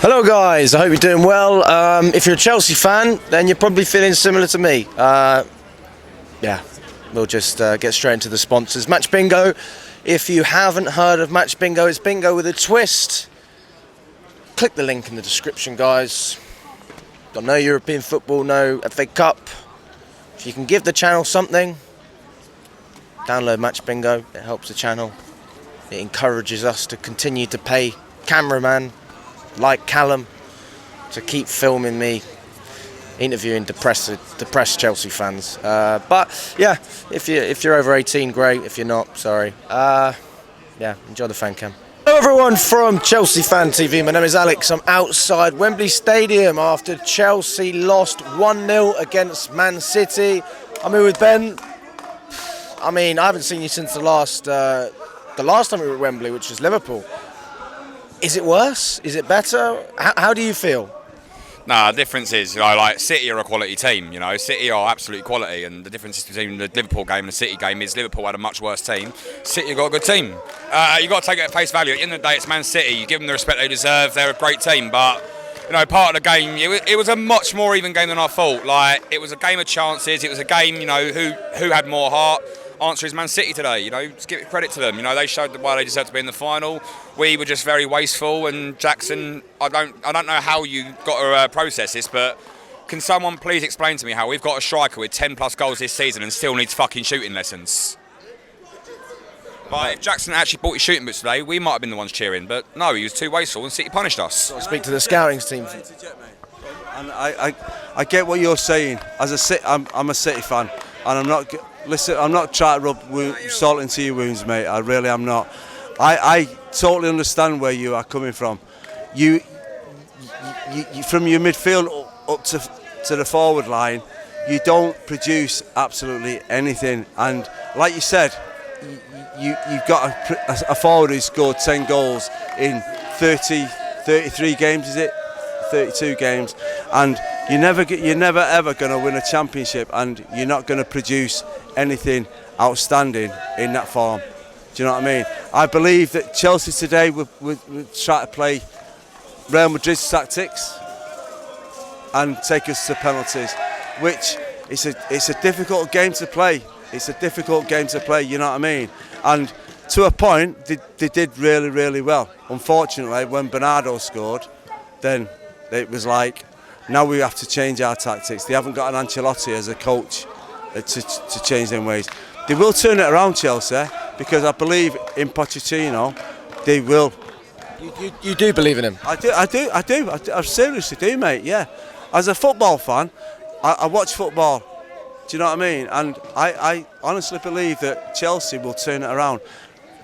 Hello guys, I hope you're doing well. If you're a Chelsea fan, then you're probably feeling similar to me. Yeah, we'll just get straight into the sponsors. Match Bingo. If you haven't heard of Match Bingo, it's bingo with a twist. Click the link in the description, guys. Got no European football, no FA Cup. If you can give the channel something, download Match Bingo. It helps the channel. It encourages us to continue to pay cameraman like Callum to keep filming me interviewing depressed Chelsea fans. But yeah, if you're over 18, great. If you're not, sorry. Yeah, enjoy the fan cam. Hello everyone from Chelsea Fan TV. My name is Alex. I'm outside Wembley Stadium after Chelsea lost 1-0 against Man City. I'm here with Ben. I mean, I haven't seen you since the last time we were at Wembley, which was Liverpool. Is it worse? Is it better? How do you feel? Nah, the difference is, like City are a quality team. City are absolute quality, and the difference between the Liverpool game and the City game is Liverpool had a much worse team. City got a good team. You got to take it at face value. At the end of the day, it's Man City. You give them the respect they deserve. They're a great team, but part of the game, it was a much more even game than I thought. Like, it was a game of chances. It was a game, who had more heart. Answer is Man City today. Just give credit to them. They showed why they deserved to be in the final. We were just very wasteful. And Jackson, I don't know how you got to process this, but can someone please explain to me how we've got a striker with 10 plus goals this season and still needs fucking shooting lessons? Like, if Jackson actually bought his shooting boots today, we might have been the ones cheering. But no, he was too wasteful, and City punished us. I'll speak to the scouting team. And I get what you're saying. I'm a City fan, and I'm not. Listen, I'm not trying to rub salt into your wounds, mate. I really am not. I totally understand where you are coming from. You from your midfield up to the forward line, you don't produce absolutely anything. And like you said, you've got a forward who scored 10 goals in 33 games, is it? 32 games, and you're never ever going to win a championship, and you're not going to produce anything outstanding in that form. Do you know what I mean? I believe that Chelsea today would try to play Real Madrid's tactics and take us to penalties, which it's a difficult game to play. It's a difficult game to play. You know what I mean? And to a point, they did really, really well. Unfortunately, when Bernardo scored, then it was like, now we have to change our tactics. They haven't got an Ancelotti as a coach to change their ways. They will turn it around, Chelsea, because I believe in Pochettino. They will. You do believe in him? I do. I seriously do, mate. Yeah. As a football fan, I watch football. Do you know what I mean? And I honestly believe that Chelsea will turn it around.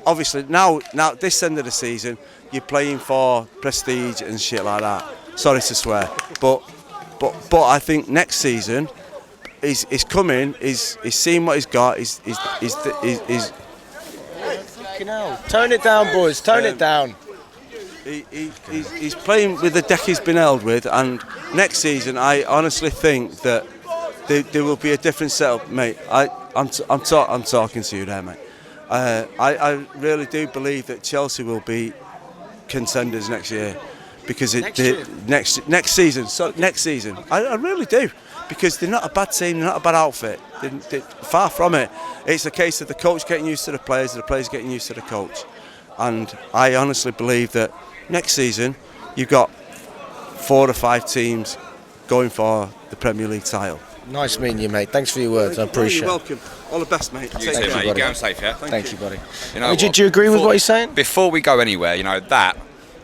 Obviously, now this end of the season, you're playing for prestige and shit like that. Sorry to swear, but I think next season he's coming. He's seeing what he's got. He's Fucking hell. Tone it down, boys. Tone it down. He's playing with the deck he's been held with, and next season I honestly think that there will be a different setup, mate. I'm talking to you there, mate. I really do believe that Chelsea will be contenders next year. Because next season, I really do, because they're not a bad team, they're not a bad outfit. They're far from it. It's a case of the coach getting used to the players getting used to the coach, and I honestly believe that next season you've got 4 or 5 teams going for the Premier League title. Nice meeting you, mate. Thanks for your words. I appreciate it. You're welcome. All the best, mate. You too, mate. You go safe, yeah. Thank you, buddy. Do you agree with what he's saying? Before we go anywhere, that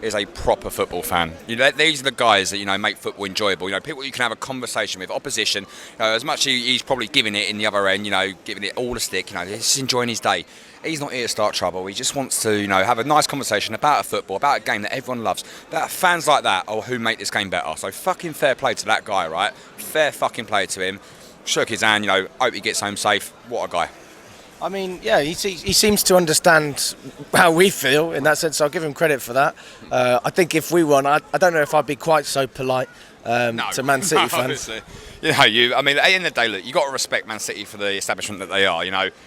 is a proper football fan. These are the guys that make football enjoyable. People you can have a conversation with, opposition. As much as he's probably giving it in the other end, giving it all the stick. He's enjoying his day. He's not here to start trouble. He just wants to, have a nice conversation about a football, about a game that everyone loves. About fans like that, or who make this game better. So fucking fair play to that guy, right? Fair fucking play to him. Shook his hand. Hope he gets home safe. What a guy. I mean, yeah, he seems to understand how we feel in that sense. So I'll give him credit for that. I think if we won, I don't know if I'd be quite so polite. to Man City fans. Obviously. I mean, at the end of the day, look, you got to respect Man City for the establishment that they are.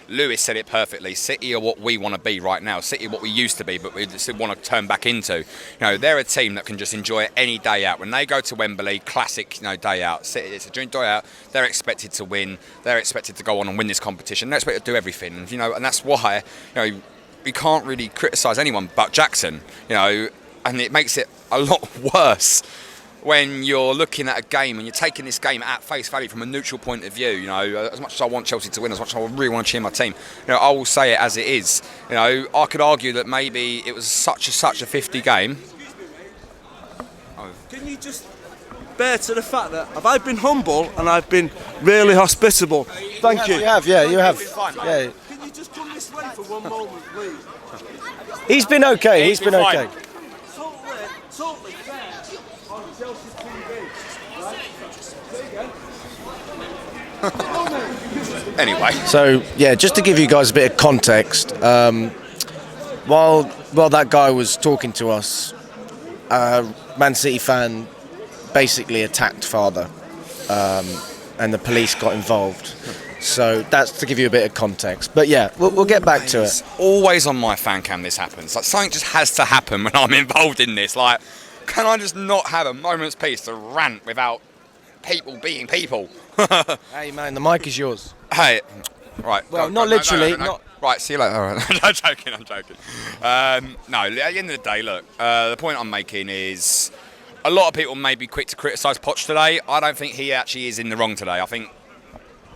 Lewis said it perfectly. City are what we want to be right now. City are what we used to be, but we still want to turn back into. They're a team that can just enjoy it any day out. When they go to Wembley, classic, day out. City, it's a dream day out. They're expected to win. They're expected to go on and win this competition. They're expected to do everything. And that's why, we can't really criticise anyone but Jackson. And it makes it a lot worse when you're looking at a game and you're taking this game at face value from a neutral point of view. As much as I want Chelsea to win, as much as I really want to cheer my team, I will say it as it is. I could argue that maybe it was such a 50 game. Can you just bear to the fact that I've been humble and I've been really hospitable? Thank you. You have. Yeah. Can you just come this way for one moment, please? He's been okay. He's been okay. Totally fair on Chelsea TV. Right? Anyway. So, just to give you guys a bit of context, while that guy was talking to us, Man City fan basically attacked father, and the police got involved. So that's to give you a bit of context. But we'll get back to it. Always on my fan cam this happens. Like, something just has to happen when I'm involved in this. Like, can I just not have a moment's peace to rant without people being people? Hey man, the mic is yours. Hey, right. Well, not literally. Not. Right, see you later. All right. I'm joking. No, at the end of the day, look, the point I'm making is a lot of people may be quick to criticise Poch today. I don't think he actually is in the wrong today. I think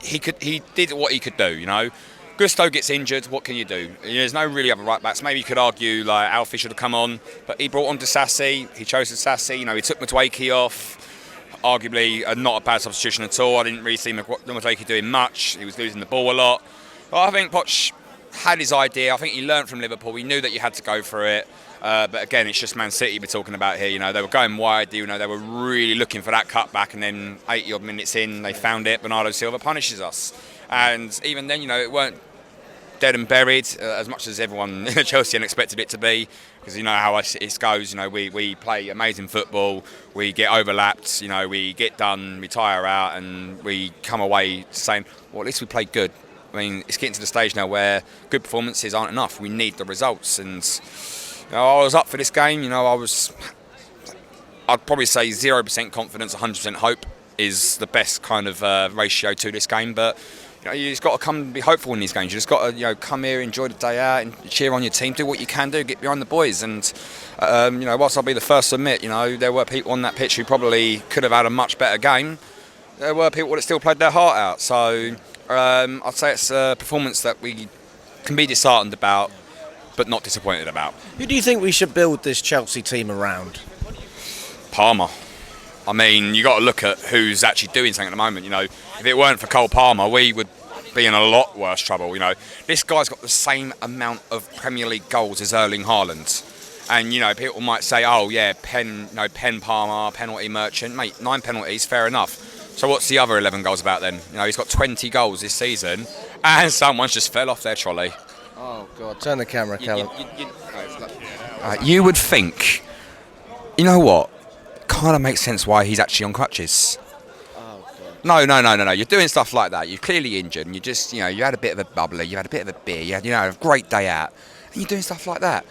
he did what he could do. Gusto gets injured, what can you do? There's no really other right backs. Maybe you could argue like Alfie should have come on, but he brought on Disasi. He chose Disasi. He took Matuaki off. Arguably, not a bad substitution at all. I didn't really see Matuaki doing much. He was losing the ball a lot. But I think Poch had his idea. I think he learned from Liverpool. He knew that you had to go for it. But again, it's just Man City we're talking about here. They were going wide. They were really looking for that cutback, and then 80 odd minutes in, they found it. Bernardo Silva punishes us, and even then, it weren't dead and buried as much as everyone in Chelsea expected it to be. Because how it goes. We play amazing football. We get overlapped. We get done. We tire out, and we come away saying, "Well, at least we played good." I mean, it's getting to the stage now where good performances aren't enough. We need the results, and I was up for this game. I'd probably say 0% confidence, 100% hope is the best kind of ratio to this game. But you just got to come and be hopeful in these games. You just got to come here, enjoy the day out, and cheer on your team. Do what you can do, get behind the boys. And whilst I'll be the first to admit, there were people on that pitch who probably could have had a much better game. There were people that still played their heart out. So I'd say it's a performance that we can be disheartened about, but not disappointed about. Who do you think we should build this Chelsea team around? Palmer. I mean, you got to look at who's actually doing something at the moment. If it weren't for Cole Palmer, we would be in a lot worse trouble. This guy's got the same amount of Premier League goals as Erling Haaland, and people might say, "Oh yeah, pen Palmer, penalty merchant." Mate, 9 penalties, fair enough. So what's the other 11 goals about then? He's got 20 goals this season, and someone's just fell off their trolley. Oh God! Turn the camera, Callum. You would think, what? Kind of makes sense why he's actually on crutches. Oh God! No. You're doing stuff like that. You're clearly injured, and you just, you had a bit of a bubbler, you had a bit of a beer, you had, a great day out, and you're doing stuff like that.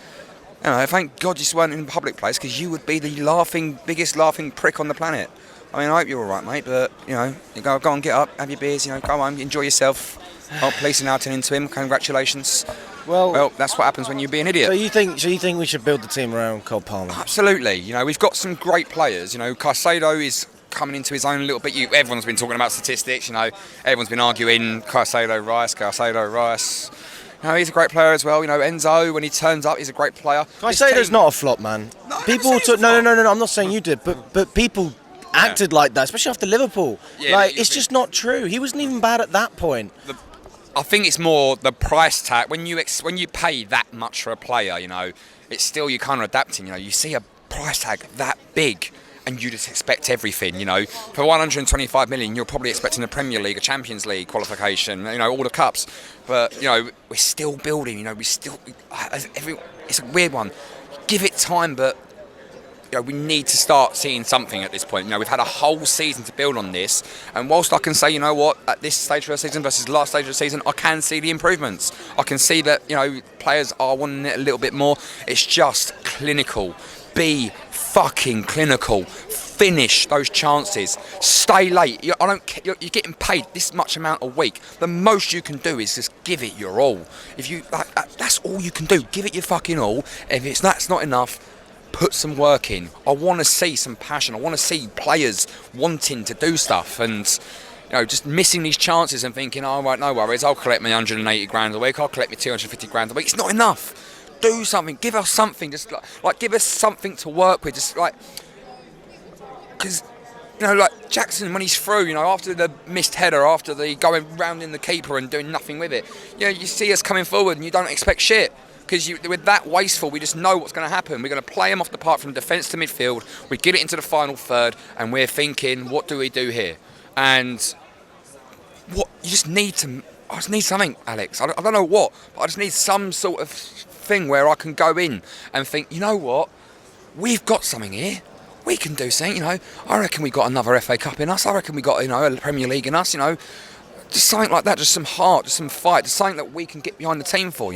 Thank God you just weren't in a public place, because you would be the biggest laughing prick on the planet. I mean, I hope you're all right, mate. But you go on, get up, have your beers, go on, enjoy yourself. Oh, police are now turning to him. Congratulations. Well, that's what happens when you be an idiot. So you think we should build the team around Cole Palmer? Absolutely. We've got some great players. Caicedo is coming into his own a little bit. Everyone's been talking about statistics. Everyone's been arguing Caicedo Rice. He's a great player as well. Enzo, when he turns up, he's a great player. Caicedo's not a flop, man. No, people talk. No. I'm not saying you did, but people acted like that, especially after Liverpool. Yeah, it's just not true. He wasn't even bad at that point. I think it's more the price tag. When you pay that much for a player, it's still you're kind of adapting. You see a price tag that big, and you just expect everything. For 125 million, you're probably expecting a Premier League, a Champions League qualification. All the cups. But we're still building. It's a weird one. Give it time, but we need to start seeing something at this point. We've had a whole season to build on this, and whilst I can say, you know what, at this stage of the season versus the last stage of the season, I can see the improvements. I can see that, players are wanting it a little bit more. It's just clinical. Be fucking clinical. Finish those chances. Stay late. You're getting paid this much amount a week. The most you can do is just give it your all. That's all you can do. Give it your fucking all. If that's not enough, put some work in. I want to see some passion. I want to see players wanting to do stuff, and just missing these chances and thinking, oh right, no worries, I'll collect my 180 grand a week. I'll collect my 250 grand a week. It's not enough. Do something. Give us something. Just like give us something to work with. Just like. Because, like Jackson, when he's through, after the missed header, after the going round in the keeper and doing nothing with it, you see us coming forward and you don't expect shit. Because with that wasteful, we just know what's going to happen. We're going to play him off the park from defence to midfield. We get it into the final third, and we're thinking, what do we do here? And what you just need to. I just need something, Alex. I don't know what, but I just need some sort of thing where I can go in and think, you know what, we've got something here. We can do something, I reckon we got another FA Cup in us. I reckon we got, a Premier League in us, just something like that, just some heart, just some fight, just something that we can get behind the team for,